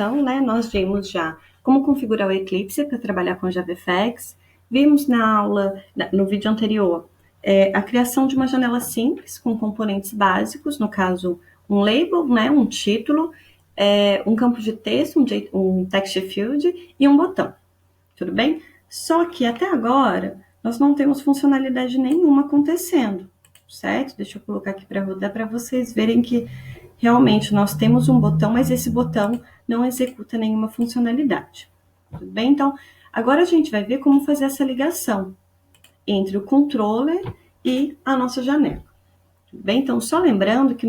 Então, né, nós vimos já como configurar o Eclipse para trabalhar com JavaFX, vimos na aula, no vídeo anterior, a criação de uma janela simples com componentes básicos, no caso, um label, né, um título, um campo de texto, um text field e um botão, tudo bem? Só que até agora, nós não temos funcionalidade nenhuma acontecendo, certo? Deixa eu colocar aqui para rodar para vocês verem que realmente nós temos um botão, mas esse botão não executa nenhuma funcionalidade. Tudo bem? Então, agora a gente vai ver como fazer essa ligação entre o controller e a nossa janela. Tudo bem? Então, só lembrando que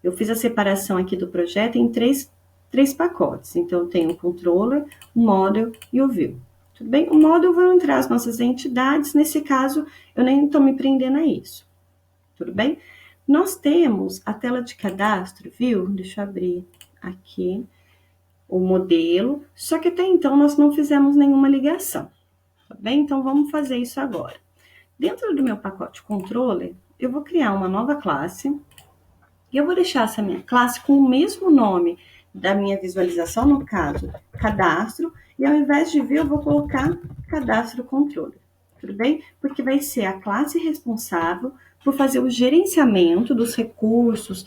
eu fiz a separação aqui do projeto em três pacotes. Então, eu tenho o controller, o model e o view. Tudo bem? O model vai entrar as nossas entidades. Nesse caso, eu nem estou me prendendo a isso. Tudo bem? Nós temos a tela de cadastro, viu? Deixa eu abrir aqui o modelo, só que até então nós não fizemos nenhuma ligação, tá bem? Então, vamos fazer isso agora. Dentro do meu pacote controller, eu vou criar uma nova classe, e eu vou deixar essa minha classe com o mesmo nome da minha visualização, no caso, cadastro, e ao invés de view, eu vou colocar cadastro controller, tudo bem? Porque vai ser a classe responsável por fazer o gerenciamento dos recursos,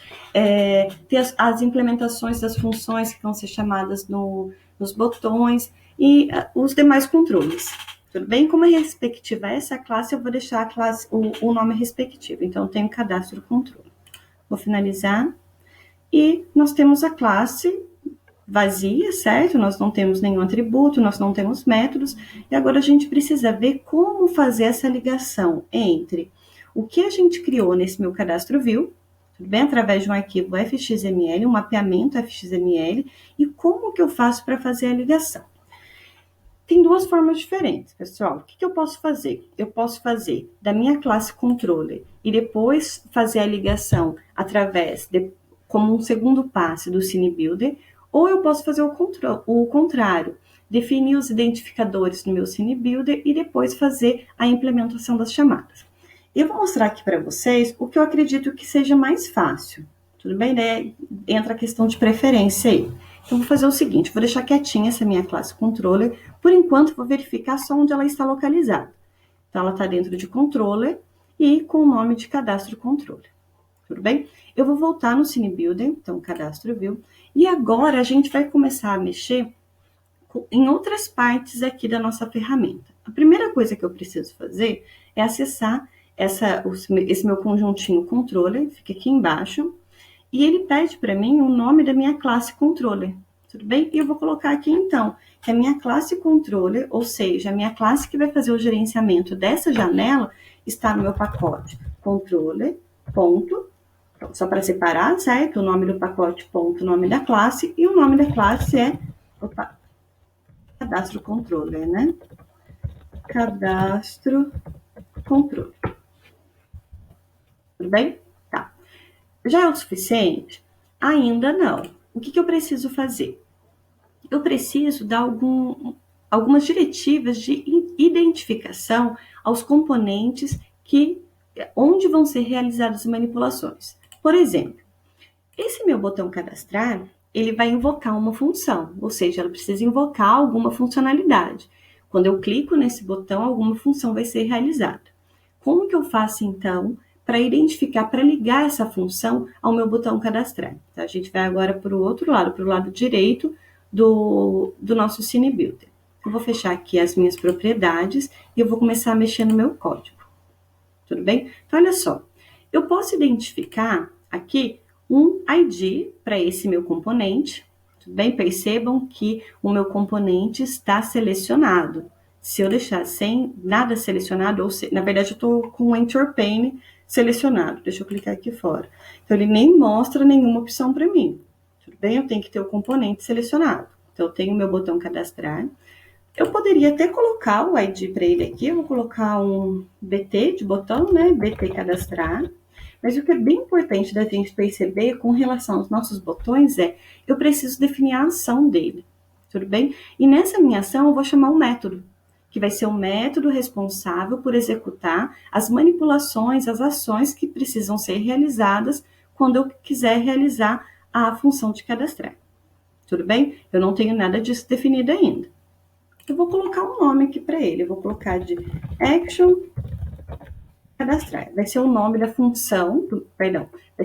ter as implementações das funções que vão ser chamadas nos botões e os demais controles. Tudo bem? Como é respectiva a essa classe, eu vou deixar a classe, o nome respectivo. Então, eu tenho cadastro controle. Vou finalizar. E nós temos a classe vazia, certo? Nós não temos nenhum atributo, nós não temos métodos. E agora a gente precisa ver como fazer essa ligação entre o que a gente criou nesse meu cadastro view, tudo bem? Através de um arquivo fxml, um mapeamento fxml, e como que eu faço para fazer a ligação. Tem duas formas diferentes, pessoal. O que eu posso fazer? Eu posso fazer da minha classe controller e depois fazer a ligação como um segundo passo do CineBuilder, ou eu posso fazer o contrário, definir os identificadores no meu CineBuilder e depois fazer a implementação das chamadas. Eu vou mostrar aqui para vocês o que eu acredito que seja mais fácil, tudo bem? Né? Entra a questão de preferência aí. Então, vou fazer o seguinte, vou deixar quietinha essa minha classe controller, por enquanto vou verificar só onde ela está localizada. Então, ela está dentro de controller e com o nome de cadastro controller, tudo bem? Eu vou voltar no CineBuilder, então cadastro view, e agora a gente vai começar a mexer em outras partes aqui da nossa ferramenta. A primeira coisa que eu preciso fazer é acessar esse meu conjuntinho controller, fica aqui embaixo, e ele pede para mim o nome da minha classe controller, tudo bem? E eu vou colocar aqui, então, que a minha classe controller, ou seja, a minha classe que vai fazer o gerenciamento dessa janela, está no meu pacote controller, ponto, só para separar, certo? O nome do pacote, ponto, o nome da classe, e o nome da classe é cadastro controller, né? Cadastro controller. Tudo bem? Tá. Já é o suficiente? Ainda não. O que eu preciso fazer? Eu preciso dar algumas diretivas de identificação aos componentes onde vão ser realizadas as manipulações. Por exemplo, esse meu botão cadastrar, ele vai invocar uma função, ou seja, ela precisa invocar alguma funcionalidade. Quando eu clico nesse botão, alguma função vai ser realizada. Como que eu faço, então, para identificar, para ligar essa função ao meu botão cadastrar? Então, a gente vai agora para o outro lado, para o lado direito do nosso CineBuilder. Eu vou fechar aqui as minhas propriedades e eu vou começar a mexer no meu código. Tudo bem? Então, olha só. Eu posso identificar aqui um ID para esse meu componente. Tudo bem? Percebam que o meu componente está selecionado. Se eu deixar sem nada selecionado, na verdade eu estou com o Enter Pane selecionado. Deixa eu clicar aqui fora. Então, ele nem mostra nenhuma opção para mim. Tudo bem? Eu tenho que ter o componente selecionado. Então, eu tenho o meu botão cadastrar. Eu poderia até colocar o ID para ele aqui. Eu vou colocar um BT de botão, né? BT cadastrar. Mas o que é bem importante da gente perceber com relação aos nossos botões eu preciso definir a ação dele, tudo bem? E nessa minha ação eu vou chamar um método, que vai ser o método responsável por executar as manipulações, as ações que precisam ser realizadas quando eu quiser realizar a função de cadastrar. tudo bem? Eu não tenho nada disso definido ainda. Eu vou colocar um nome aqui para ele, eu vou colocar de Action Cadastrar. Vai ser o nome da função, vai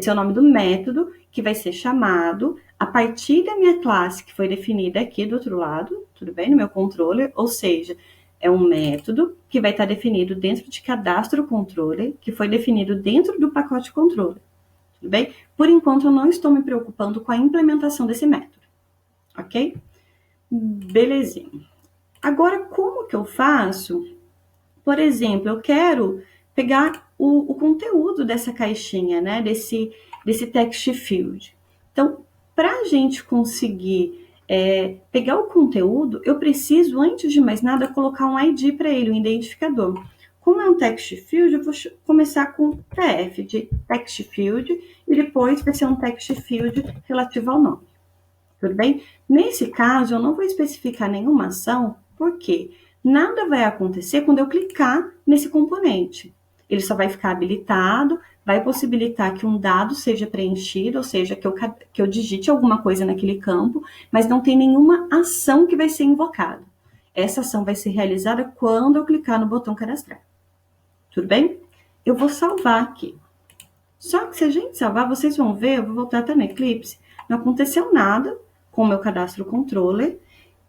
ser o nome do método que vai ser chamado a partir da minha classe que foi definida aqui do outro lado, tudo bem? No meu controller, ou seja, é um método que vai estar definido dentro de cadastro controller, que foi definido dentro do pacote controller, tudo bem? Por enquanto, eu não estou me preocupando com a implementação desse método, ok? Belezinha. Agora, como que eu faço? Por exemplo, eu quero pegar o conteúdo dessa caixinha, né? Desse text field. Então, para a gente conseguir pegar o conteúdo, eu preciso, antes de mais nada, colocar um ID para ele, um identificador. Como é um text field, eu vou começar com TF, de text field, e depois vai ser um text field relativo ao nome. Tudo bem? Nesse caso, eu não vou especificar nenhuma ação, porque nada vai acontecer quando eu clicar nesse componente. Ele só vai ficar habilitado, vai possibilitar que um dado seja preenchido, ou seja, que eu digite alguma coisa naquele campo, mas não tem nenhuma ação que vai ser invocada. Essa ação vai ser realizada quando eu clicar no botão cadastrar. Tudo bem? Eu vou salvar aqui. Só que se a gente salvar, vocês vão ver, eu vou voltar até no Eclipse, não aconteceu nada com o meu cadastro controller,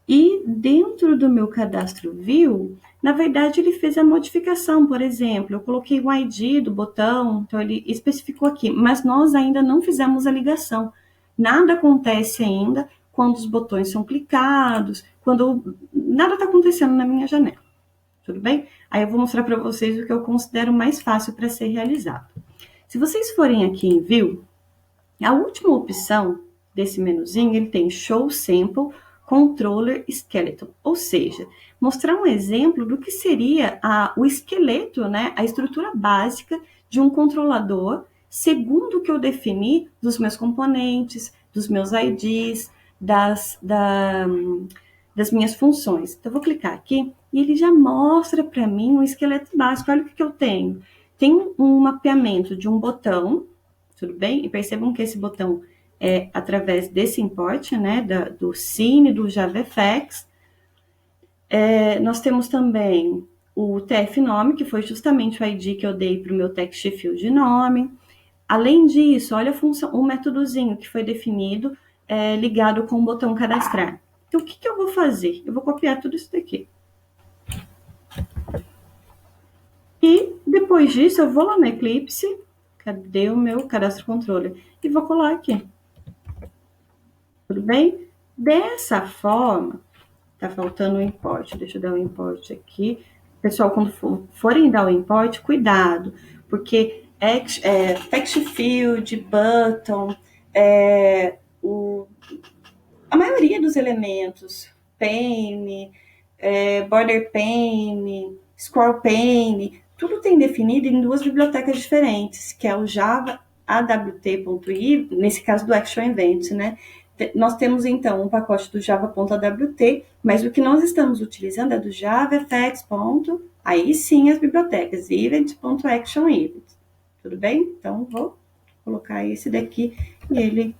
e dentro do meu cadastro view, na verdade, ele fez a modificação, por exemplo, eu coloquei o ID do botão, então ele especificou aqui, mas nós ainda não fizemos a ligação. Nada acontece ainda quando os botões são clicados, quando nada está acontecendo na minha janela, tudo bem? Aí eu vou mostrar para vocês o que eu considero mais fácil para ser realizado. Se vocês forem aqui em View, a última opção desse menuzinho, ele tem Show Sample Controller Skeleton, ou seja, mostrar um exemplo do que seria o esqueleto, né, a estrutura básica de um controlador, segundo o que eu defini dos meus componentes, dos meus IDs, das minhas funções. Então, eu vou clicar aqui e ele já mostra para mim um esqueleto básico. Olha o que eu tenho. Tem um mapeamento de um botão, tudo bem? E percebam que esse botão é através desse import, né, do Cine, do JavaFX. Nós temos também o TF nome, que foi justamente o ID que eu dei para o meu text field nome. Além disso, olha a função, o métodozinho que foi definido ligado com o botão cadastrar. Então, o que eu vou fazer? Eu vou copiar tudo isso daqui. E depois disso, eu vou lá no Eclipse, cadê o meu cadastro controller? E vou colar aqui. Tudo bem? Dessa forma, tá faltando o import. Deixa eu dar o import aqui. Pessoal, quando forem dar o import, cuidado, porque text field, button, a maioria dos elementos, pane, border pane, scroll pane, tudo tem definido em duas bibliotecas diferentes, que é o Java AWT.i, nesse caso do Action Event, né? Nós temos, então, um pacote do Java.awt, mas o que nós estamos utilizando é do JavaFX. Aí sim as bibliotecas, event.actionEvent. Tudo bem? Então, vou colocar esse daqui e ele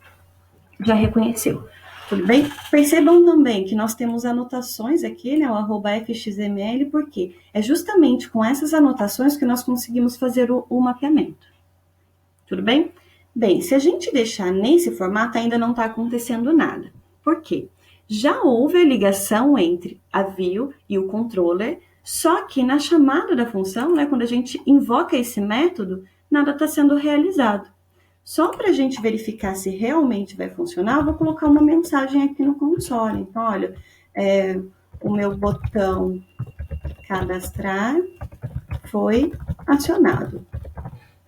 já reconheceu. Tudo bem? Percebam também que nós temos anotações aqui, né, o @fxml, porque é justamente com essas anotações que nós conseguimos fazer o mapeamento. Tudo bem? Bem, se a gente deixar nesse formato, ainda não está acontecendo nada. Por quê? Já houve a ligação entre a view e o controller, só que na chamada da função, né, quando a gente invoca esse método, nada está sendo realizado. Só para a gente verificar se realmente vai funcionar, eu vou colocar uma mensagem aqui no console. Então, olha, o meu botão cadastrar foi acionado,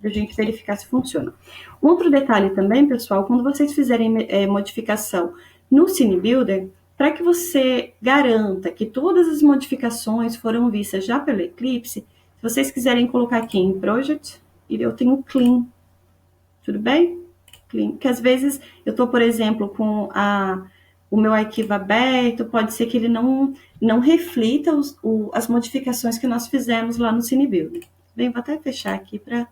para a gente verificar se funciona. Outro detalhe também, pessoal, quando vocês fizerem modificação no Cine Builder, para que você garanta que todas as modificações foram vistas já pelo Eclipse, se vocês quiserem colocar aqui em Project, eu tenho Clean. Tudo bem? Clean. Que às vezes eu estou, por exemplo, com o meu arquivo aberto, pode ser que ele não reflita as modificações que nós fizemos lá no Cine Builder. Bem, vou até fechar aqui para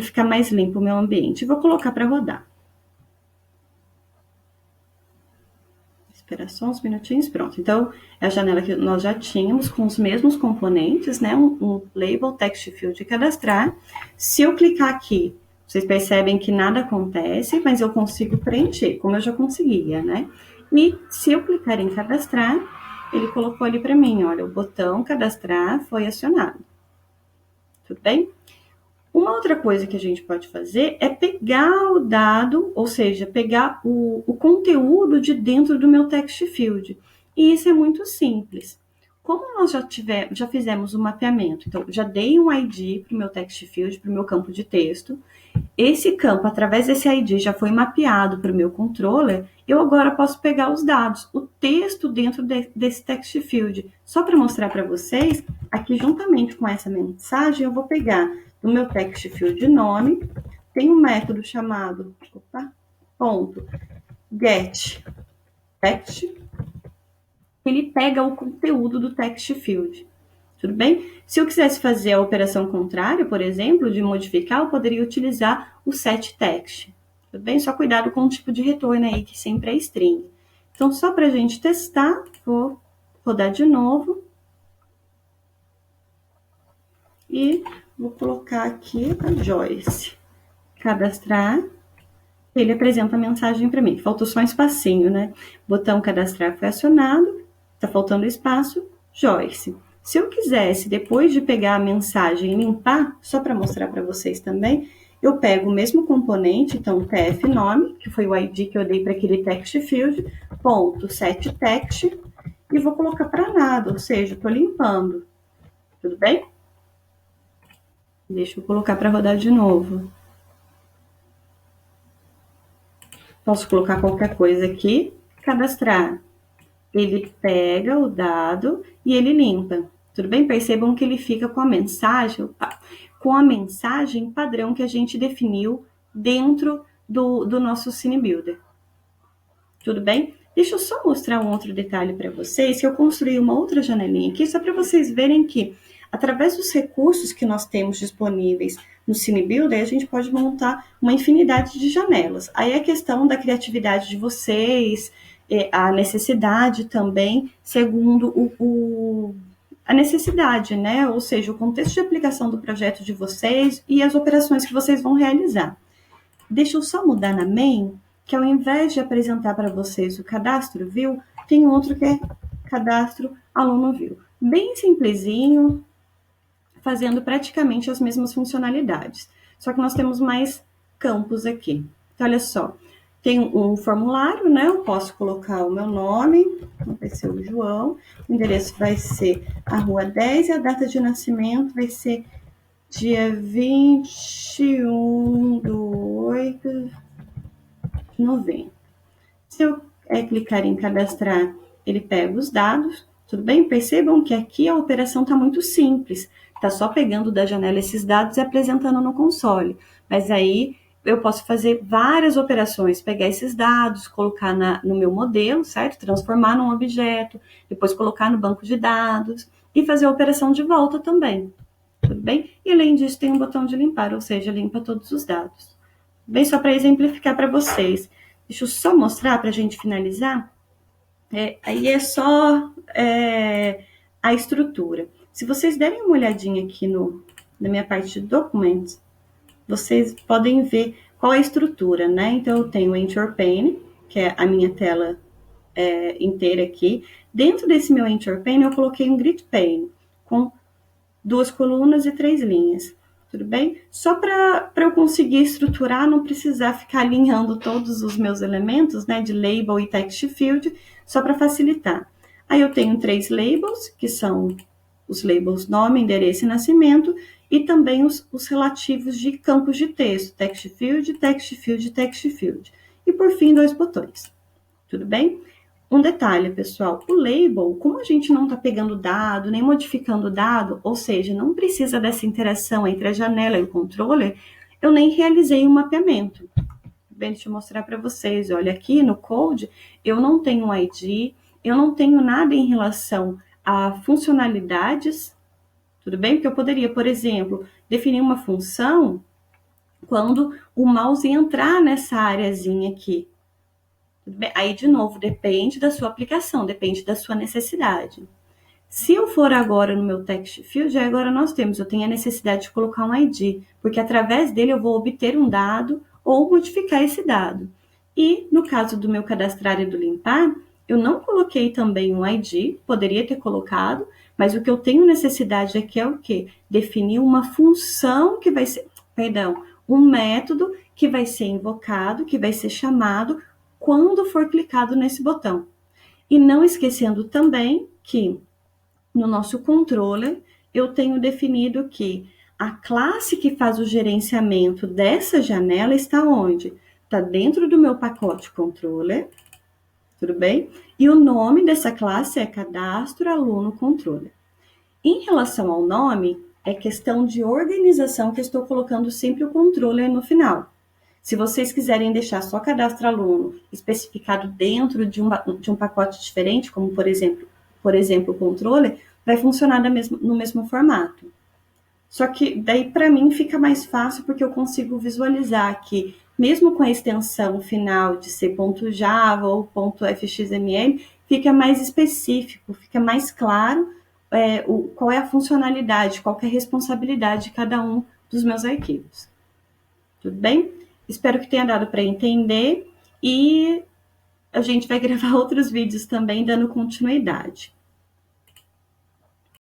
ficar mais limpo o meu ambiente. Vou colocar para rodar. Esperar só uns minutinhos, pronto. Então, é a janela que nós já tínhamos com os mesmos componentes, né? Um label text field cadastrar. Se eu clicar aqui, vocês percebem que nada acontece, mas eu consigo preencher, como eu já conseguia, né? E se eu clicar em cadastrar, ele colocou ali para mim, olha, o botão cadastrar foi acionado. Tudo bem? Uma outra coisa que a gente pode fazer é pegar o dado, ou seja, pegar o conteúdo de dentro do meu text field. E isso é muito simples. Como nós já fizemos o mapeamento, então já dei um ID para o meu text field, para o meu campo de texto. Esse campo, através desse ID, já foi mapeado para o meu controller. Eu agora posso pegar os dados, o texto dentro desse text field. Só para mostrar para vocês, aqui juntamente com essa mensagem, eu vou pegar no meu text field nome, tem um método chamado .get text, ele pega o conteúdo do text field. Tudo bem? Se eu quisesse fazer a operação contrária, por exemplo, de modificar, eu poderia utilizar o setText. Tudo bem? Só cuidado com o tipo de retorno aí, que sempre é string. Então, só para a gente testar, vou rodar de novo. E vou colocar aqui a Joyce. Cadastrar. Ele apresenta a mensagem para mim. Faltou só um espacinho, né? Botão cadastrar foi acionado. Tá faltando espaço. Joyce. Se eu quisesse, depois de pegar a mensagem e limpar, só para mostrar para vocês também, eu pego o mesmo componente, então tf nome, que foi o ID que eu dei para aquele text field, ponto setText, e vou colocar para nada, ou seja, estou limpando. Tudo bem? Deixa eu colocar para rodar de novo. Posso colocar qualquer coisa aqui, cadastrar. Ele pega o dado e ele limpa. Tudo bem? Percebam que ele fica com a mensagem padrão que a gente definiu dentro do nosso Cine Builder. Tudo bem? Deixa eu só mostrar um outro detalhe para vocês, que eu construí uma outra janelinha aqui, só para vocês verem que, através dos recursos que nós temos disponíveis no Cine Builder, a gente pode montar uma infinidade de janelas. Aí é questão da criatividade de vocês, a necessidade também, segundo a necessidade, né? Ou seja, o contexto de aplicação do projeto de vocês e as operações que vocês vão realizar. Deixa eu só mudar na main, que ao invés de apresentar para vocês o cadastro view, tem outro que é cadastro aluno view. Bem simplesinho, fazendo praticamente as mesmas funcionalidades. Só que nós temos mais campos aqui. Então, olha só, tem um formulário, né? Eu posso colocar o meu nome, vai ser o João, o endereço vai ser a rua 10 e a data de nascimento vai ser dia 21/8/90. Se eu clicar em cadastrar, ele pega os dados, tudo bem? Percebam que aqui a operação está muito simples, está só pegando da janela esses dados e apresentando no console. Mas aí eu posso fazer várias operações, pegar esses dados, colocar no meu modelo, certo? Transformar num objeto, depois colocar no banco de dados e fazer a operação de volta também. Tudo bem? E além disso, tem um botão de limpar, ou seja, limpa todos os dados. Bem, só para exemplificar para vocês. Deixa eu só mostrar para a gente finalizar. Aí é só a estrutura. Se vocês derem uma olhadinha aqui na minha parte de documentos, vocês podem ver qual é a estrutura, né? Então, eu tenho o Enter Pane, que é a minha tela inteira aqui. Dentro desse meu Enter Pane, eu coloquei um Grid Pane, com 2 colunas e 3 linhas. Tudo bem? Só para eu conseguir estruturar, não precisar ficar alinhando todos os meus elementos, né, de label e text field, só para facilitar. Aí eu tenho 3 labels, que são os labels nome, endereço e nascimento, e também os relativos de campos de texto, text field, text field, text field. E por fim, 2 botões. Tudo bem? Um detalhe, pessoal, o label, como a gente não está pegando dado, nem modificando dado, ou seja, não precisa dessa interação entre a janela e o controller, eu nem realizei um mapeamento. Bem, deixa eu mostrar para vocês. Olha, aqui no code, eu não tenho ID, eu não tenho nada em relação a funcionalidades, tudo bem? Porque eu poderia, por exemplo, definir uma função quando o mouse entrar nessa areazinha aqui. Tudo bem? Aí, de novo, depende da sua aplicação, depende da sua necessidade. Se eu for agora no meu text field, agora eu tenho a necessidade de colocar um ID, porque através dele eu vou obter um dado ou modificar esse dado. E no caso do meu cadastrar e do limpar, eu não coloquei também um ID, poderia ter colocado, mas o que eu tenho necessidade aqui é o quê? Definir uma função que vai ser, perdão, um método que vai ser invocado, que vai ser chamado quando for clicado nesse botão. E não esquecendo também que no nosso controller, eu tenho definido que a classe que faz o gerenciamento dessa janela está onde? Está dentro do meu pacote controller, tudo bem? E o nome dessa classe é cadastro aluno controller. Em relação ao nome, é questão de organização que eu estou colocando sempre o controller no final. Se vocês quiserem deixar só cadastro aluno especificado dentro de um pacote diferente, como por exemplo, o controller, vai funcionar no mesmo formato. Só que daí para mim fica mais fácil porque eu consigo visualizar que mesmo com a extensão final de ser .java ou .fxml, fica mais específico, fica mais claro qual é a funcionalidade, qual é a responsabilidade de cada um dos meus arquivos. Tudo bem? Espero que tenha dado para entender e a gente vai gravar outros vídeos também dando continuidade.